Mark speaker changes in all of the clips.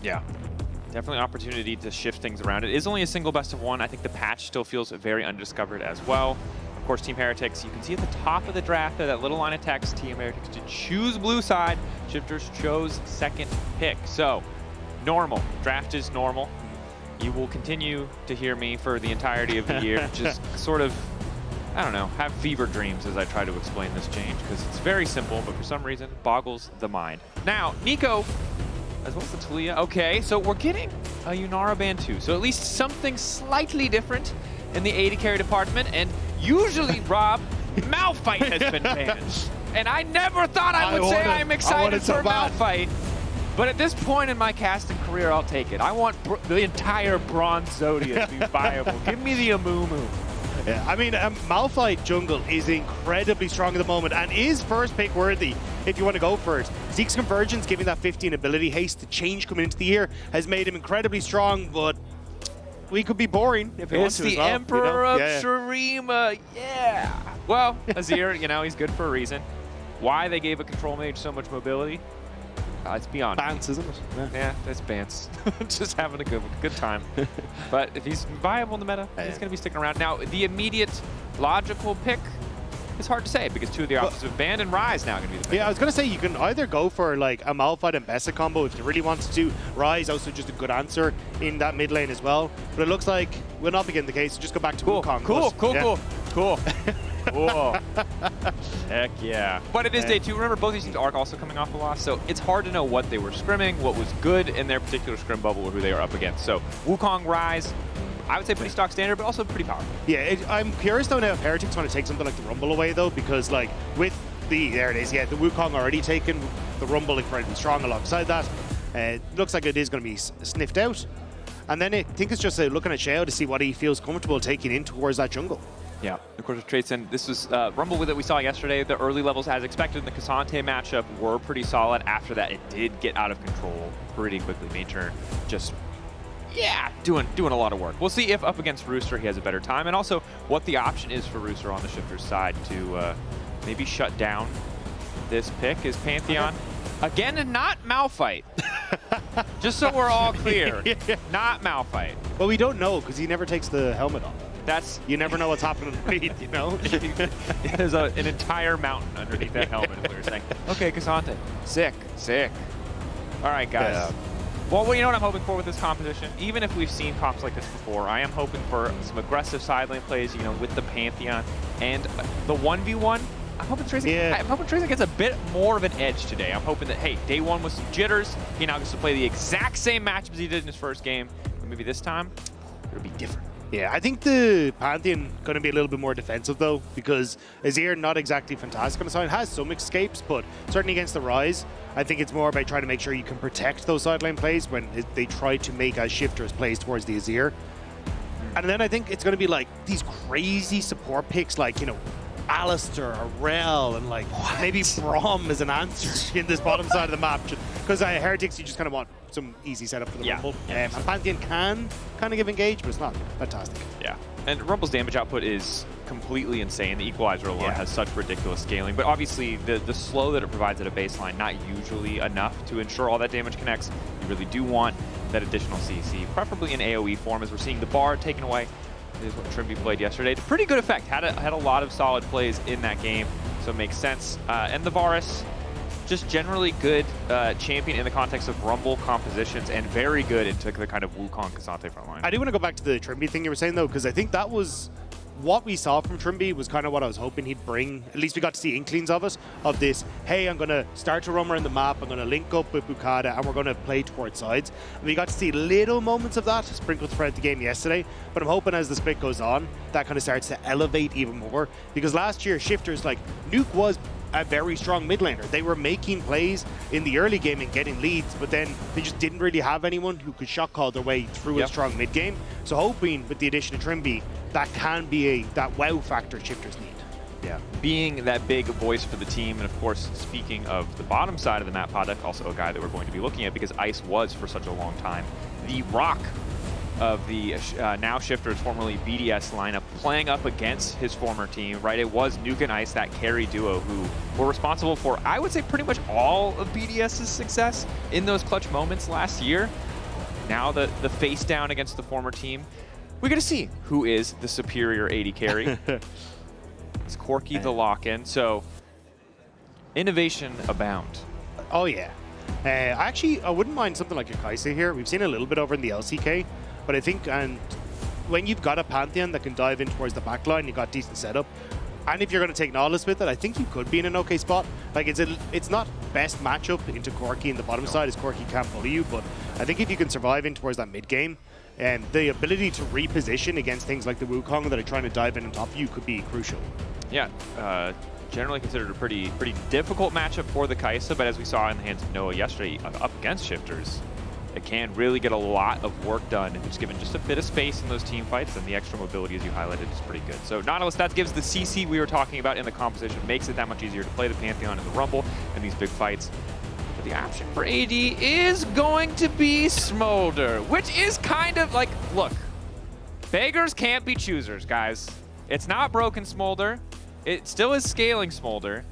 Speaker 1: Yeah. Definitely an opportunity to shift things around. It is only a single best of 1. I think the patch still feels very undiscovered as well. Of course, Team Heretics, you can see at the top of the draft there, that little line of text, Team Heretics did choose blue side. Shifters chose second pick. So, normal. Draft is normal. You will continue to hear me for the entirety of the year. Just sort of, I don't know, have fever dreams as I try to explain this change, because it's very simple, but for some reason, boggles the mind. Now, Nico, as well as the Talia. Okay, so we're getting a Yunara ban too. So at least something slightly different in the AD carry department. And usually, Rob, Malphite has been banned. And I never thought I would say I'm excited for Malphite. But at this point in my casting career, I'll take it. I want the entire Bronze Zodiac to be viable. Give me the Amumu.
Speaker 2: Yeah, I mean, Malphite jungle is incredibly strong at the moment and is first pick worthy if you want to go for it. Zeke's Convergence, giving that 15 ability haste to change coming into the year, has made him incredibly strong, but we could be boring if he wants to as well.
Speaker 1: It's the Emperor of Shurima, yeah. Well, Azir, you know, he's good for a reason. Why they gave a control mage so much mobility? It's beyond
Speaker 2: Bance, isn't it?
Speaker 1: Yeah, that's Bance. Just having a good time. But if he's viable in the meta, he's going to be sticking around. Now, the immediate logical pick is hard to say because two of the options have banned, and Ryze now going to be the pick.
Speaker 2: Yeah, I was going to say you can either go for like a Malphite and Bessa combo if you really want to. Ryze also just a good answer in that mid lane as well. But it looks like will not be getting the case. So just go back to Wukong.
Speaker 1: Cool. Whoa. Heck yeah. But it is day 2. Remember, both these teams are also coming off a loss, so it's hard to know what they were scrimming, what was good in their particular scrim bubble, or who they are up against. So Wukong, Ryze, I would say pretty stock standard, but also pretty powerful.
Speaker 2: Yeah, I'm curious though now if Heretics want to take something like the Rumble away though, because like with there it is, yeah, the Wukong already taken, the Rumble incredibly strong alongside that. It looks like it is going to be sniffed out. And then I think it's just looking at Sheo to see what he feels comfortable taking in towards that jungle.
Speaker 1: Yeah, of course with Tracyn, this was Rumble that we saw yesterday. The early levels, as expected in the K'Sante matchup, were pretty solid. After that, it did get out of control pretty quickly. Nature just, yeah, doing a lot of work. We'll see if up against Rooster he has a better time, and also what the option is for Rooster on the Shifter's side to maybe shut down this pick is Pantheon. Again, and not Malphite. Just so we're all clear, not Malphite.
Speaker 2: Well, we don't know because he never takes the helmet off. You never know what's happening underneath, you know?
Speaker 1: There's an entire mountain underneath that helmet, is what you're saying. Okay, K'Sante. Sick. All right, guys. Yeah. Well, you know what I'm hoping for with this composition? Even if we've seen comps like this before, I am hoping for some aggressive side lane plays, you know, with the Pantheon. And the 1v1, I'm hoping Tracyn gets a bit more of an edge today. I'm hoping that, hey, day 1 with some jitters, he now gets to play the exact same matchup as he did in his first game. But maybe this time, it'll be different.
Speaker 2: Yeah, I think the Pantheon going to be a little bit more defensive though, because Azir not exactly fantastic on the side, has some escapes, but certainly against the Ryze, I think it's more about trying to make sure you can protect those side-lane plays when they try to make as shifters plays towards the Azir. And then I think it's going to be like these crazy support picks like, you know, Alistair or Rell and like maybe Braum as an answer in this bottom side of the map. Because Heretics, you just kind of want some easy setup for the Rumble. And Pantheon can kind of give engage, but it's not fantastic.
Speaker 1: Yeah, and Rumble's damage output is completely insane. The Equalizer alone has such ridiculous scaling, but obviously the slow that it provides at a baseline, not usually enough to ensure all that damage connects. You really do want that additional CC, preferably in AoE form, as we're seeing the bar taken away. Is what Trymbi played yesterday to pretty good effect. Had a lot of solid plays in that game, so it makes sense. And the Varus, just generally good champion in the context of Rumble compositions, and very good into the kind of Wukong K'Sante frontline.
Speaker 2: I do want to go back to the Trymbi thing you were saying though, because I think that was what we saw from Trymbi was kind of what I was hoping he'd bring. At least we got to see inklings of it, of this, hey, I'm going to start to roam around the map, I'm going to link up with Boukada, and we're going to play towards sides. And we got to see little moments of that sprinkled throughout the game yesterday, but I'm hoping as the split goes on, that kind of starts to elevate even more. Because last year, shifters, like, Nuke was a very strong mid laner. They were making plays in the early game and getting leads, but then they just didn't really have anyone who could shot call their way through a strong mid game. So hoping with the addition of Trymbi, that can be that wow factor shifters need.
Speaker 1: Yeah, being that big voice for the team, and of course, speaking of the bottom side of the map, Paduck, also a guy that we're going to be looking at because Ice was for such a long time the rock of the now Shifters, formerly BDS lineup, playing up against his former team, right? It was Nuke and Ice, that carry duo, who were responsible for, I would say, pretty much all of BDS's success in those clutch moments last year. Now the face down against the former team, we're going to see who is the superior AD carry. It's Corki the lock-in, so innovation abound.
Speaker 2: Oh, yeah. Actually, I wouldn't mind something like a Kai'Sa here. We've seen a little bit over in the LCK, but I think when you've got a Pantheon that can dive in towards the backline, you've got decent setup. And if you're going to take Nautilus with it, I think you could be in an okay spot. Like, it's not best matchup into Corki in the bottom side, as Corki can't bully you, but I think if you can survive in towards that mid game, the ability to reposition against things like the Wukong that are trying to dive in on top of you could be crucial. Yeah,
Speaker 1: generally considered a pretty difficult matchup for the Kai'Sa, but as we saw in the hands of Noah yesterday, up against Shifters, it can really get a lot of work done if it's given just a bit of space in those team fights, and the extra mobility, as you highlighted, is pretty good. So Nautilus, that gives the CC we were talking about in the composition, makes it that much easier to play the Pantheon in the Rumble and these big fights. But the option for AD is going to be Smolder, which is kind of like, look, beggars can't be choosers, guys. It's not broken Smolder. It still is scaling Smolder,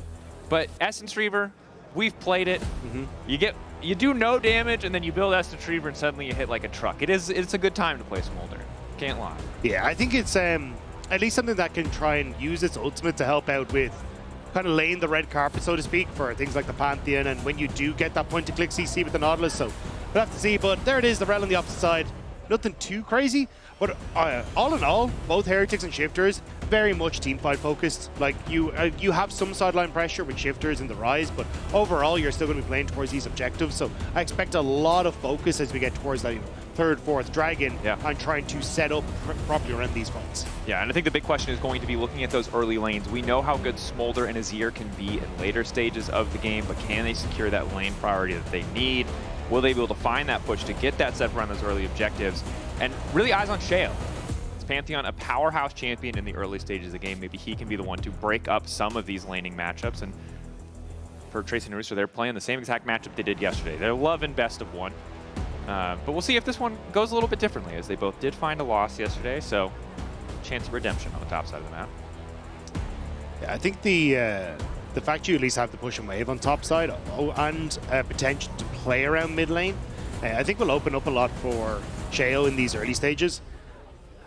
Speaker 1: but Essence Reaver, we've played it. You do no damage, and then you build Essence Reaver, and suddenly you hit like a truck. It's a good time to play Smolder. Can't lie.
Speaker 2: Yeah, I think it's at least something that can try and use its ultimate to help out with kind of laying the red carpet, so to speak, for things like the Pantheon, and when you do get that point-to-click CC with the Nautilus, so we'll have to see. But there it is, the Rell on the opposite side. Nothing too crazy, but all in all, both Heretics and Shifters very much teamfight focused. Like you have some sideline pressure with Shifters in the Ryze, but overall you're still going to be playing towards these objectives. So I expect a lot of focus as we get towards that third, fourth dragon, and trying to set up properly around these fights.
Speaker 1: Yeah, and I think the big question is going to be looking at those early lanes. We know how good Smolder and Azir can be in later stages of the game, but can they secure that lane priority that they need? Will they be able to find that push to get that set around those early objectives? And really eyes on Sheo. Is Pantheon a powerhouse champion in the early stages of the game? Maybe he can be the one to break up some of these laning matchups. And for Tracyn and Rooster, they're playing the same exact matchup they did yesterday. They're loving best of one. But we'll see if this one goes a little bit differently, as they both did find a loss yesterday. So chance of redemption on the top side of the map.
Speaker 2: Yeah, I think the fact you at least have the push and wave on top side and potential to play around mid lane, I think will open up a lot for Sheo in these early stages.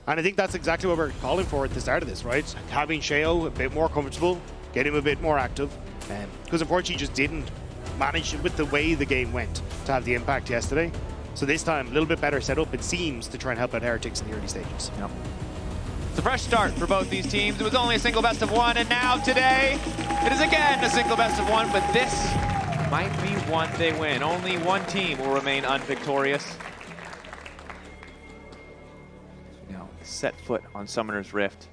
Speaker 2: And I think that's exactly what we're calling for at the start of this, right? Having Sheo a bit more comfortable, get him a bit more active, because unfortunately he just didn't manage with the way the game went to have the impact yesterday. So this time, a little bit better setup, it seems, to try and help out Heretics in the early stages.
Speaker 1: Yep. It's a fresh start for both these teams. It was only a single best of one, and now today, it is again a single best of one, but this might be one they win. Only one team will remain unvictorious. Now, set foot on Summoner's Rift.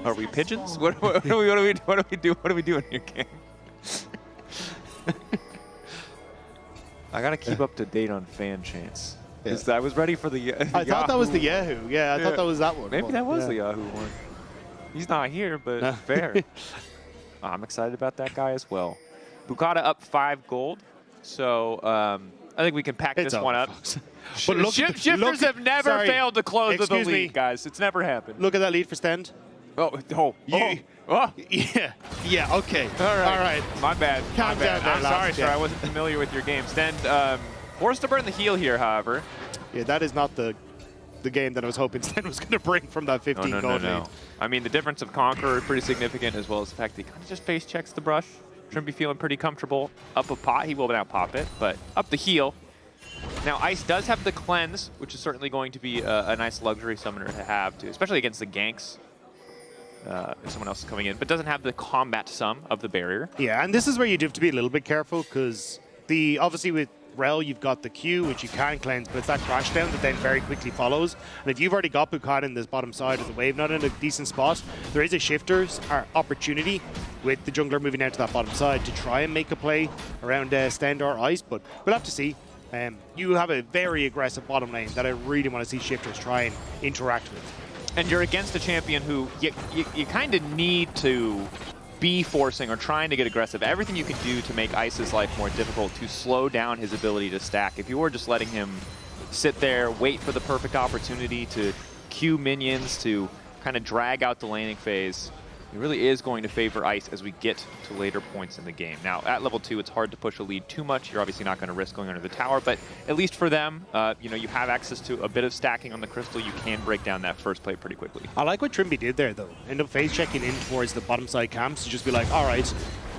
Speaker 1: Are we pigeons? What do we do in your game? I gotta keep up to date on fan chants. Because I was ready for the
Speaker 2: I thought that was the Yahoo. Yeah, I thought that was that one.
Speaker 1: Maybe that was the Yahoo one. He's not here, but fair. I'm excited about that guy as well. Boukada up 5 gold. So I think we can pack this one up. But look, Shifters have never failed to close with the lead, guys. It's never happened.
Speaker 2: Look at that lead for Stend. Yeah, okay. All right.
Speaker 1: My bad.
Speaker 2: Calm down there,
Speaker 1: I'm sorry, sir. I wasn't familiar with your game. Stend forced to burn the heal here, however.
Speaker 2: Yeah, that is not the game that I was hoping Stend was going to bring from that 15 gold lead.
Speaker 1: I mean, the difference of Conqueror is pretty significant, as well as the fact that he kind of just face checks the brush. Trymbi feeling pretty comfortable. Up a pot, he will now pop it, but up the heal. Now, Ice does have the cleanse, which is certainly going to be a nice luxury summoner to have, too, especially against the ganks. If someone else is coming in, but doesn't have the combat sum of the barrier.
Speaker 2: Yeah, and this is where you do have to be a little bit careful, because obviously with Rell, you've got the Q, which you can cleanse, but it's that crash down that then very quickly follows. And if you've already got Boukada in this bottom side of the wave, not in a decent spot, there is a Shifter's opportunity with the jungler moving out to that bottom side to try and make a play around Stend or Ice, but we'll have to see. You have a very aggressive bottom lane that I really want to see Shifters try and interact with.
Speaker 1: And you're against a champion who you kind of need to be forcing or trying to get aggressive. Everything you can do to make Ice's life more difficult, to slow down his ability to stack. If you were just letting him sit there, wait for the perfect opportunity to queue minions, to kind of drag out the laning phase, it really is going to favor Ice as we get to later points in the game. Now, at level 2, it's hard to push a lead too much. You're obviously not going to risk going under the tower, but at least for them, you know, you have access to a bit of stacking on the crystal. You can break down that first plate pretty quickly. I
Speaker 2: like what Trymbi did there, though. End up phase checking in towards the bottom side camps to just be like, all right,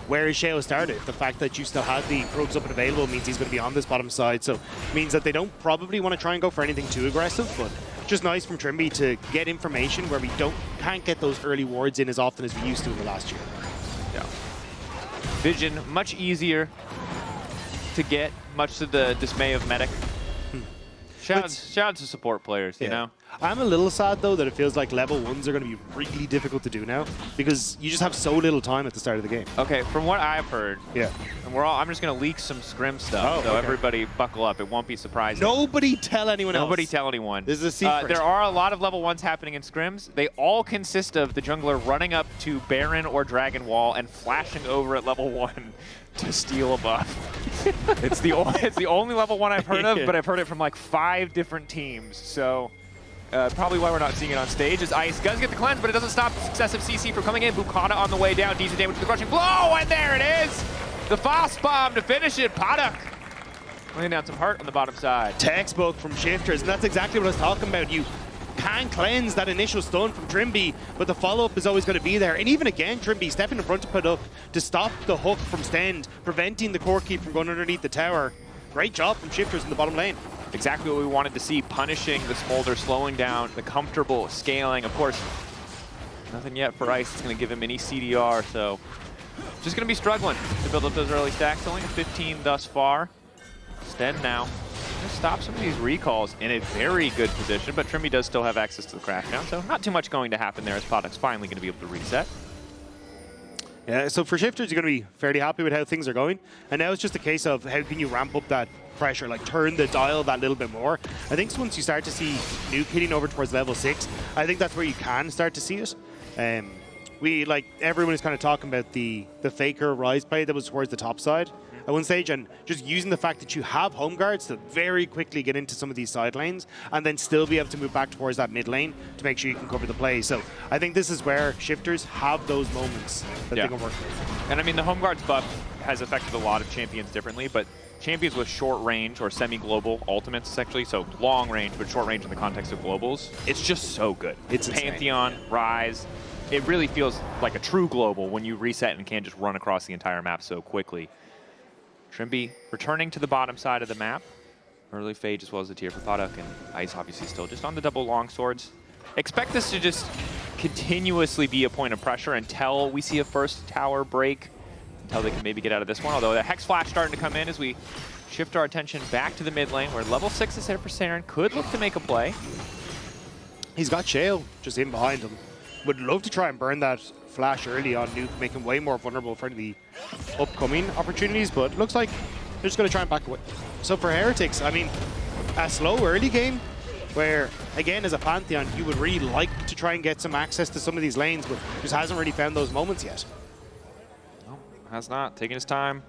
Speaker 2: where is Sheo started? The fact that you still have the probes up and available means he's going to be on this bottom side, so means that they don't probably want to try and go for anything too aggressive, but just nice from Trymbi to get information where we can't get those early wards in as often as we used to in the last year.
Speaker 1: Yeah. Vision, much easier to get, much to the dismay of Medic. Shout out to support players, you know?
Speaker 2: I'm a little sad, though, that it feels like level 1s are going to be really difficult to do now because you just have so little time at the start of the game.
Speaker 1: Okay, from what I've heard,
Speaker 2: and
Speaker 1: I'm just going to leak some scrim stuff, so everybody buckle up. It won't be surprising.
Speaker 2: Nobody tell anyone else.
Speaker 1: Nobody tell anyone.
Speaker 2: This is a secret.
Speaker 1: There are a lot of level 1s happening in scrims. They all consist of the jungler running up to Baron or Dragon Wall and flashing over at level 1 to steal a buff. it's the only level 1 I've heard of, but I've heard it from like 5 different teams. So probably why we're not seeing it on stage is Ice does get the cleanse, but it doesn't stop successive CC from coming in. Boukada on the way down, decent damage to the rushing blow, and there it is! The Fast Bomb to finish it. Paduck laying down some hurt on the bottom side.
Speaker 2: Textbook from Shifters, and that's exactly what I was talking about. You can cleanse that initial stun from Trymbi, but the follow-up is always going to be there. And even again, Trymbi stepping in front of Paduck to stop the hook from Stend, preventing the Corki from going underneath the tower. Great job from Shifters in the bottom lane.
Speaker 1: Exactly what we wanted to see, punishing the Smolder, slowing down, the comfortable scaling. Of course, nothing yet for Ice. It's going to give him any CDR, so just going to be struggling to build up those early stacks. Only 15 thus far. Stend now. Just stop some of these recalls in a very good position, but Trymbi does still have access to the Crashdown, so not too much going to happen there as Paduck's finally going to be able to reset.
Speaker 2: Yeah, so for Shifters, you're going to be fairly happy with how things are going, and now it's just a case of how can you ramp up that pressure, like turn the dial that little bit more. I think once you start to see Nuke hitting over towards level 6, I think that's where you can start to see it. Everyone is kind of talking about the Faker Ryze play that was towards the top side at one stage, and just using the fact that you have home guards to very quickly get into some of these side lanes and then still be able to move back towards that mid lane to make sure you can cover the play. So I think this is where Shifters have those moments that they can work with.
Speaker 1: And I mean, the home guards buff has affected a lot of champions differently, but champions with short range or semi-global ultimates, essentially, so long range but short range in the context of globals, it's just so good.
Speaker 2: It's
Speaker 1: Pantheon, Ryze, it really feels like a true global when you reset and can just run across the entire map so quickly. Trymbi returning to the bottom side of the map. Early phase as well as the tier for Paduck, and Ice obviously still just on the double long swords. Expect this to just continuously be a point of pressure until we see a first tower break, until they can maybe get out of this one. Although the Hex Flash starting to come in as we shift our attention back to the mid lane, where level 6 is there for Serin. Could look to make a play.
Speaker 2: He's got Sheo just in behind him. Would love to try and burn that flash early on Nuke, make him way more vulnerable for the upcoming opportunities, but looks like they're just going to try and back away. So for Heretics, I mean, a slow early game where, again, as a Pantheon, you would really like to try and get some access to some of these lanes, but just hasn't really found those moments yet.
Speaker 1: No, has not. Taking his time.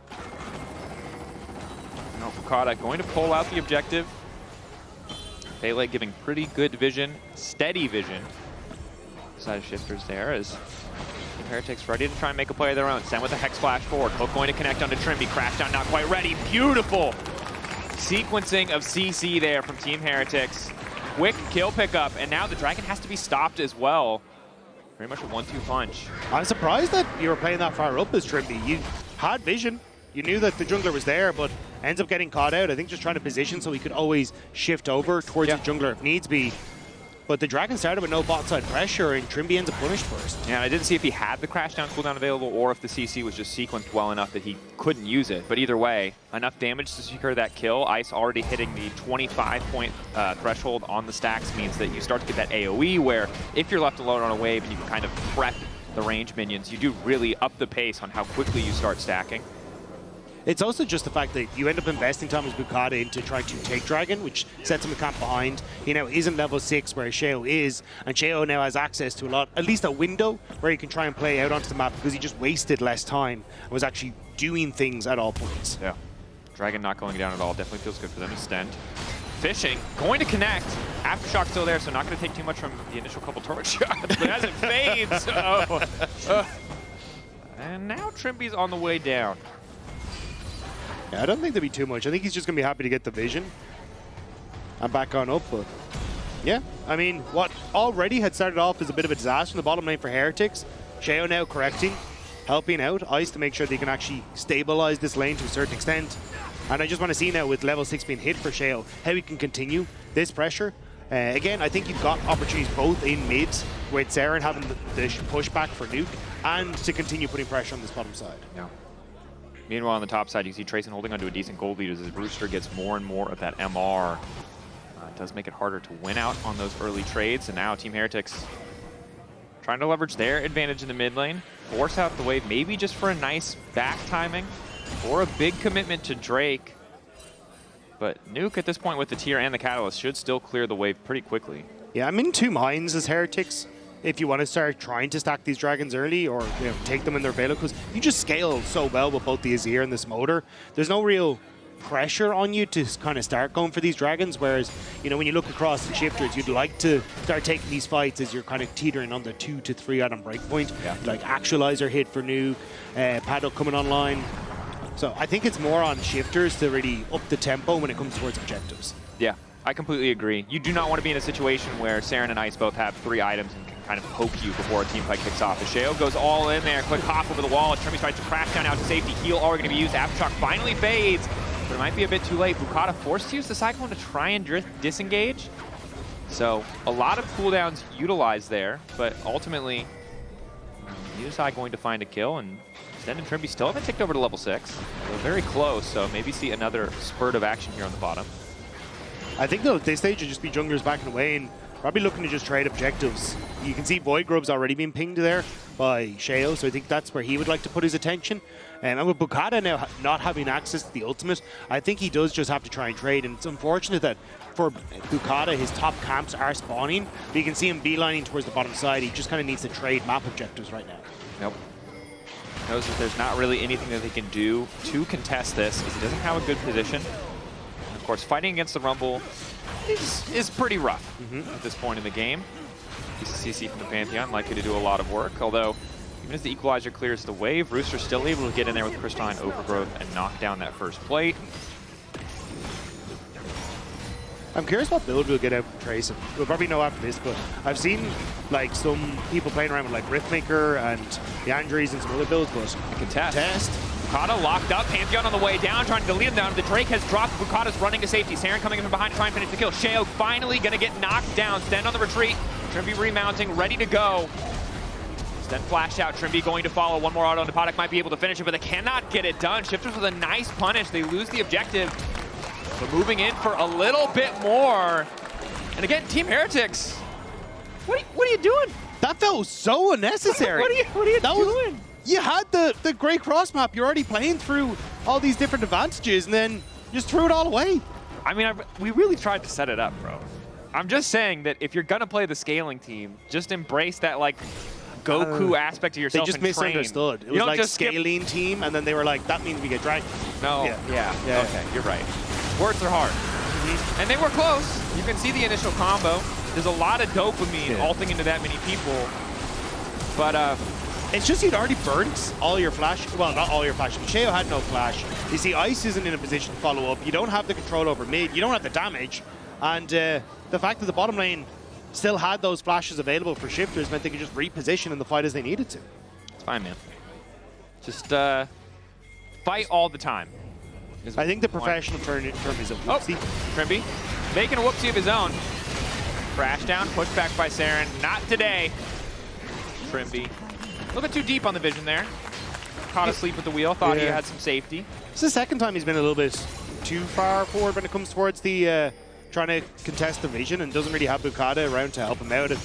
Speaker 1: No, Boukada going to pull out the objective. Pele giving pretty good vision, steady vision. Side of Shifters there as Heretics ready to try and make a play of their own. Send with the Hex Flash forward. Hook going to connect onto Trymbi. Crashdown not quite ready. Beautiful sequencing of CC there from Team Heretics. Quick kill pickup, and now the Dragon has to be stopped as well. Very much a 1-2 punch.
Speaker 2: I'm surprised that you were playing that far up as Trymbi. You had vision. You knew that the jungler was there, but ends up getting caught out. I think just trying to position so he could always shift over towards the jungler if needs be. But the Dragon started with no bot side pressure, and Trymbi ends up punished first.
Speaker 1: Yeah, and I didn't see if he had the Crashdown cooldown available or if the CC was just sequenced well enough that he couldn't use it. But either way, enough damage to secure that kill. Ice already hitting the 25-point threshold on the stacks means that you start to get that AoE where if you're left alone on a wave and you can kind of prep the range minions, you do really up the pace on how quickly you start stacking.
Speaker 2: It's also just the fact that you end up investing Thomas Boukada into trying to take Dragon, which sets him a camp behind. He now isn't level 6 where Sheo is, and Sheo now has access to at least a window where he can try and play out onto the map because he just wasted less time and was actually doing things at all points.
Speaker 1: Yeah. Dragon not going down at all. Definitely feels good for them to Stend. Fishing, going to connect. Aftershock still there, so not going to take too much from the initial couple torch shots, but as it fades. So. And now Trymbi's on the way down.
Speaker 2: Yeah, I don't think there'll be too much. I think he's just going to be happy to get the vision and back on up. But yeah, I mean, what already had started off as a bit of a disaster in the bottom lane for Heretics, Sheo now correcting, helping out Ice to make sure they can actually stabilize this lane to a certain extent. And I just want to see now with level 6 being hit for Sheo, how he can continue this pressure. Again, I think you've got opportunities both in mids, with Serin having the pushback for Nuke, and to continue putting pressure on this bottom side.
Speaker 1: Yeah. Meanwhile, on the top side, you see Tracyn holding onto a decent gold lead as Rooster gets more and more of that MR. It does make it harder to win out on those early trades, and now Team Heretics trying to leverage their advantage in the mid lane, force out the wave, maybe just for a nice back timing, or a big commitment to Drake. But Nuke at this point with the tier and the catalyst should still clear the wave pretty quickly.
Speaker 2: Yeah, I'm in two minds as Heretics. If you want to start trying to stack these dragons early or take them when they're available, because you just scale so well with both the Azir and the Smolder. There's no real pressure on you to kind of start going for these dragons, whereas, when you look across the shifters, you'd like to start taking these fights as you're kind of teetering on the 2 to 3 item breakpoint. Yeah. Like Actualizer hit for Nuke, Paduck coming online. So I think it's more on shifters to really up the tempo when it comes towards objectives.
Speaker 1: Yeah, I completely agree. You do not want to be in a situation where Serin and Ice both have 3 items and can kind of poke you before a team fight kicks off. As Sheo goes all in there, quick hop over the wall. Trymbi tries to crash down out to safety. Heal already going to be used. Aftershock finally fades, but it might be a bit too late. Boukada forced to use the Cyclone to try and disengage. So a lot of cooldowns utilized there, but ultimately, USI going to find a kill, and Stend and Trymbi still haven't ticked over to level 6. They're very close, so maybe see another spurt of action here on the bottom.
Speaker 2: I think though, at this stage, it'll just be junglers backing away and probably looking to just trade objectives. You can see Void Grub's already been pinged there by Sheo, so I think that's where he would like to put his attention. And with Boukada now not having access to the ultimate, I think he does just have to try and trade. And it's unfortunate that for Boukada, his top camps are spawning, but you can see him beelining towards the bottom side. He just kind of needs to trade map objectives right now.
Speaker 1: Nope. Knows that there's not really anything that they can do to contest this, because he doesn't have a good position. And of course, fighting against the Rumble is pretty rough at this point in the game. CC from the Pantheon likely to do a lot of work, although even as the equalizer clears the wave, Rooster's still able to get in there with Crystalline Overgrowth and knock down that first plate.
Speaker 2: I'm curious what build we'll get out from Tracyn. We'll probably know after this, but I've seen like some people playing around with like Riftmaker and the Andres and some other builds, but
Speaker 1: I can test. Boukada locked up, Pantheon on the way down, trying to lead him down. The Drake has dropped, Boukada's running to safety. Serin coming in from behind to try and finish the kill. Sheo finally gonna get knocked down. Stend on the retreat. Trymbi remounting, ready to go. Stend flashed out, Trymbi going to follow. One more auto and the Paduck might be able to finish it, but they cannot get it done. Shifters with a nice punish. They lose the objective. But moving in for a little bit more. And again, Team Heretics, what are you doing?
Speaker 2: That felt so unnecessary.
Speaker 1: What are you doing?
Speaker 2: You had the great cross map. You're already playing through all these different advantages, and then just threw it all away.
Speaker 1: I mean, we really tried to set it up, bro. I'm just saying that if you're gonna play the scaling team, just embrace that like Goku aspect of yourself.
Speaker 2: They just misunderstood. It was like scaling team, and then they were like, that means we get dragged.
Speaker 1: No. Yeah. Okay, you're right. Words are hard. And they were close. You can see the initial combo. There's a lot of dopamine ulting into that many people. But
Speaker 2: it's just you'd already burnt all your flash. Well, not all your flash. Sheo had no flash. You see, Ice isn't in a position to follow up. You don't have the control over mid. You don't have the damage. And the fact that the bottom lane still had those flashes available for shifters meant they could just reposition in the fight as they needed to.
Speaker 1: It's fine, man. Just fight all the time.
Speaker 2: I think the professional term is a whoopsie.
Speaker 1: Trymbi making a whoopsie of his own. Crash down, pushed back by Serin. Not today. Trymbi. A little bit too deep on the vision there. Caught asleep at the wheel, thought he had some safety.
Speaker 2: It's the second time he's been a little bit too far forward when it comes towards the trying to contest the vision, and doesn't really have Boukada around to help him out. And,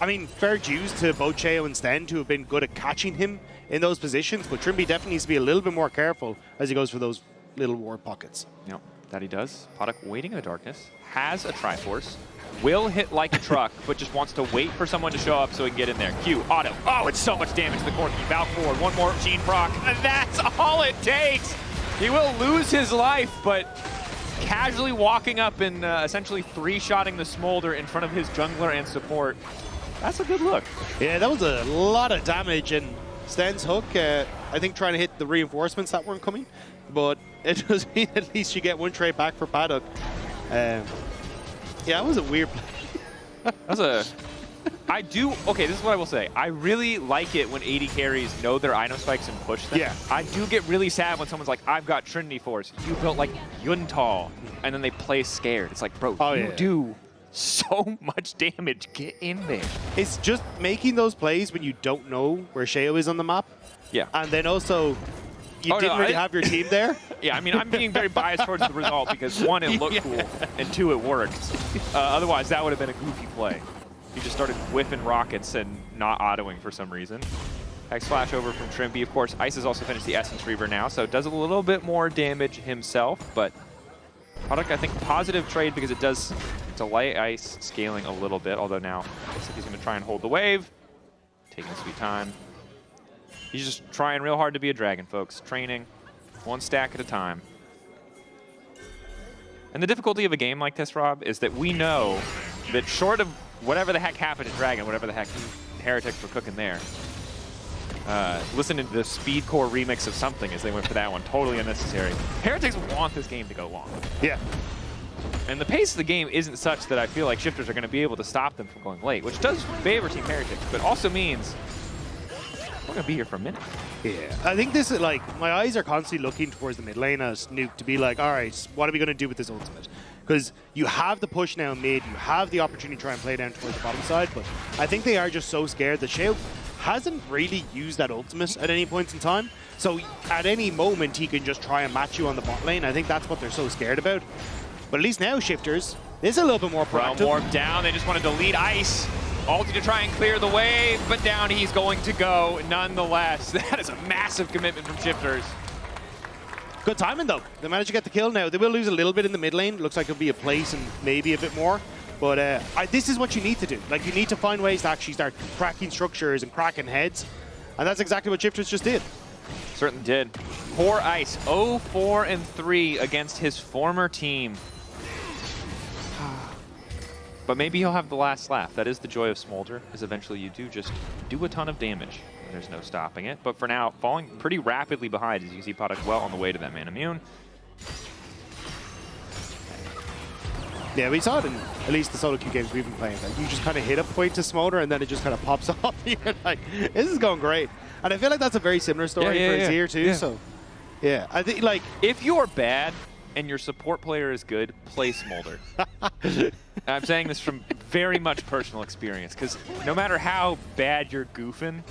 Speaker 2: I mean, fair dues to both Sheo and Stend, who have been good at catching him in those positions, but Trymbi definitely needs to be a little bit more careful as he goes for those little ward pockets.
Speaker 1: Yep, that he does. Paduck waiting in the darkness, has a Triforce, will hit like a truck, but just wants to wait for someone to show up so he can get in there. Q, auto. Oh, it's so much damage to the Corki. Bow forward, one more Gene proc, and that's all it takes. He will lose his life, but casually walking up and essentially three-shotting the Smolder in front of his jungler and support. That's a good look. Yeah,
Speaker 2: that was a lot of damage, and Stend's hook, I think trying to hit the reinforcements that weren't coming, but it does mean at least you get one trade back for Paduck. Yeah, that was a weird play.
Speaker 1: That was a... Okay, this is what I will say. I really like it when AD carries know their item spikes and push them.
Speaker 2: Yeah.
Speaker 1: I do get really sad when someone's like, I've got Trinity Force. You built like Yuntal, and then they play scared. It's like, bro, you do so much damage. Get in there.
Speaker 2: It's just making those plays when you don't know where Sheo is on the map.
Speaker 1: Yeah.
Speaker 2: And then also, you didn't really have your team there.
Speaker 1: Yeah, I mean, I'm being very biased towards the result because one, it looked cool, and two, it worked. Otherwise, that would have been a goofy play. He just started whiffing rockets and not autoing for some reason. X flash over from Trymbi. Of course, Ice has also finished the Essence Reaver now, so it does a little bit more damage himself, but Paduck, I think, positive trade because it does delay Ice scaling a little bit, although now looks like he's going to try and hold the wave. Taking sweet time. He's just trying real hard to be a dragon, folks. Training one stack at a time. And the difficulty of a game like this, Rob, is that we know that short of whatever the heck happened to Dragon, whatever the heck Heretics were cooking there. Listen to the Speedcore remix of something as they went for that one. Totally unnecessary. Heretics want this game to go long.
Speaker 2: Yeah.
Speaker 1: And the pace of the game isn't such that I feel like shifters are going to be able to stop them from going late, which does favor Team Heretics, but also means we're going to be here for a minute.
Speaker 2: Yeah, I think this is like, my eyes are constantly looking towards the mid lane as Nuke to be like, all right, what are we going to do with this ultimate? Because you have the push now mid, you have the opportunity to try and play down towards the bottom side, but I think they are just so scared that Sheo hasn't really used that ultimate at any point in time. So at any moment, he can just try and match you on the bot lane. I think that's what they're so scared about. But at least now, shifters, is a little bit more proactive.
Speaker 1: Rell warped down, they just want to delete Ice. Ulti to try and clear the wave, but down he's going to go nonetheless. That is a massive commitment from shifters.
Speaker 2: Good timing, though. They managed to get the kill now. They will lose a little bit in the mid lane. Looks like it'll be a place and maybe a bit more. But this is what you need to do. Like, you need to find ways to actually start cracking structures and cracking heads. And that's exactly what shifters just did.
Speaker 1: Certainly did. Poor Ice, 0-4-3 against his former team. But maybe he'll have the last laugh. That is the joy of Smolder, is eventually you do just do a ton of damage. And there's no stopping it. But for now, falling pretty rapidly behind, as you can see Paduck well on the way to that man immune.
Speaker 2: Yeah, we saw it in at least the solo queue games we've been playing. That you just kind of hit a point to Smolder and then it just kind of pops off. You're like, this is going great. And I feel like that's a very similar story for Azir too. Yeah. So, yeah, I think like
Speaker 1: if you're bad and your support player is good, play Smolder. I'm saying this from very much personal experience because no matter how bad you're goofing,